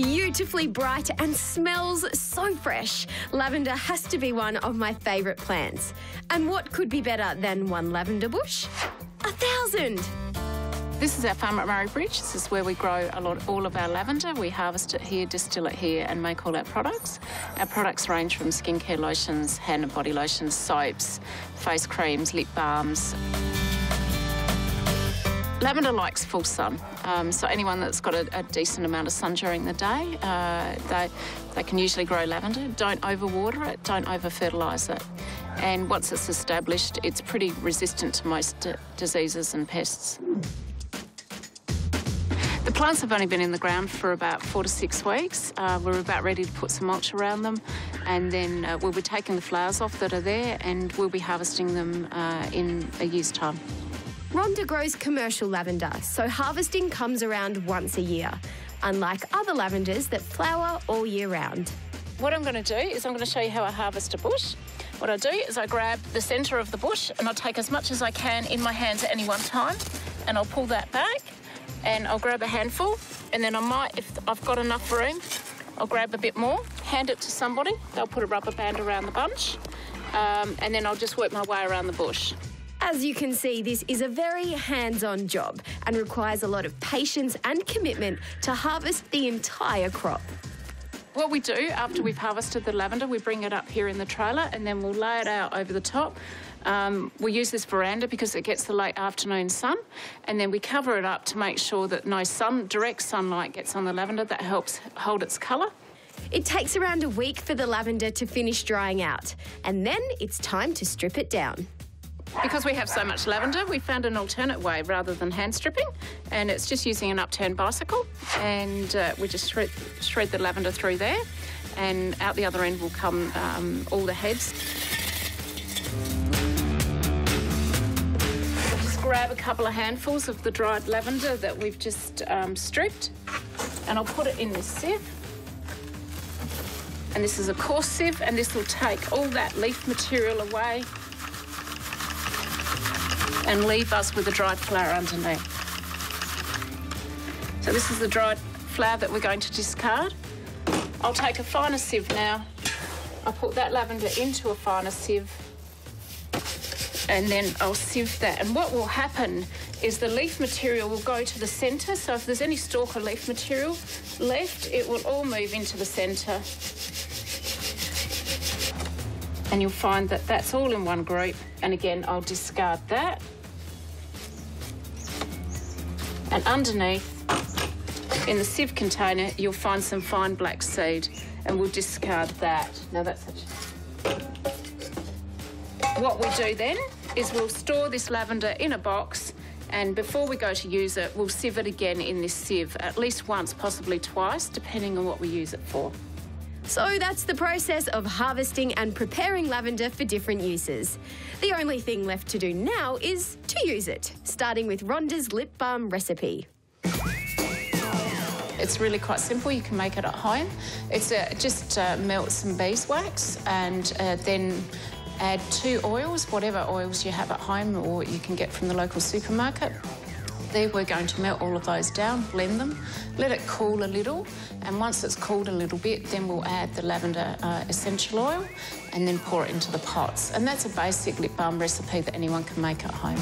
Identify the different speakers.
Speaker 1: Beautifully bright and smells so fresh. Lavender has to be one of my favourite plants. And what could be better than one lavender bush? 1,000!
Speaker 2: This is our farm at Murray Bridge. This is where we grow all of our lavender. We harvest it here, distill it here and make all our products. Our products range from skincare lotions, hand and body lotions, soaps, face creams, lip balms. Lavender likes full sun, so anyone that's got a decent amount of sun during the day, they can usually grow lavender. Don't overwater it, don't over-fertilise it. And once it's established, it's pretty resistant to most diseases and pests. The plants have only been in the ground for about 4 to 6 weeks. We're about ready to put some mulch around them, and then we'll be taking the flowers off that are there, and we'll be harvesting them in a year's time.
Speaker 1: Rhonda grows commercial lavender, so harvesting comes around once a year, unlike other lavenders that flower all year round.
Speaker 2: What I'm going to do is I'm going to show you how I harvest a bush. What I do is I grab the centre of the bush and I'll take as much as I can in my hands at any one time, and I'll pull that back and I'll grab a handful, and then I might, if I've got enough room, I'll grab a bit more, hand it to somebody, they'll put a rubber band around the bunch, and then I'll just work my way around the bush.
Speaker 1: As you can see, this is a very hands-on job and requires a lot of patience and commitment to harvest the entire crop.
Speaker 2: What we do after we've harvested the lavender, we bring it up here in the trailer and then we'll lay it out over the top. We use this veranda because it gets the late afternoon sun, and then we cover it up to make sure that no direct sunlight gets on the lavender. That helps hold its colour.
Speaker 1: It takes around a week for the lavender to finish drying out, and then it's time to strip it down.
Speaker 2: Because we have so much lavender, we found an alternate way rather than hand stripping, and it's just using an upturned bicycle, and we just shred the lavender through there, and out the other end will come all the heads. We'll just grab a couple of handfuls of the dried lavender that we've just stripped, and I'll put it in this sieve. And this is a coarse sieve, and this will take all that leaf material away and leave us with a dried flower underneath. So this is the dried flower that we're going to discard. I'll take a finer sieve now. I'll put that lavender into a finer sieve, and then I'll sieve that. And what will happen is the leaf material will go to the centre, so if there's any stalk or leaf material left, it will all move into the centre. And you'll find that that's all in one group. And again, I'll discard that. And underneath, in the sieve container, you'll find some fine black seed, and we'll discard that. Now that's it. What we do then is we'll store this lavender in a box, and before we go to use it, we'll sieve it again in this sieve, at least once, possibly twice, depending on what we use it for.
Speaker 1: So that's the process of harvesting and preparing lavender for different uses. The only thing left to do now is to use it, starting with Rhonda's lip balm recipe.
Speaker 2: It's really quite simple. You can make it at home. It's just melt some beeswax and then add 2 oils, whatever oils you have at home or you can get from the local supermarket. There we're going to melt all of those down, blend them, let it cool a little, and once it's cooled a little bit, then we'll add the lavender essential oil and then pour it into the pots. And that's a basic lip balm recipe that anyone can make at home.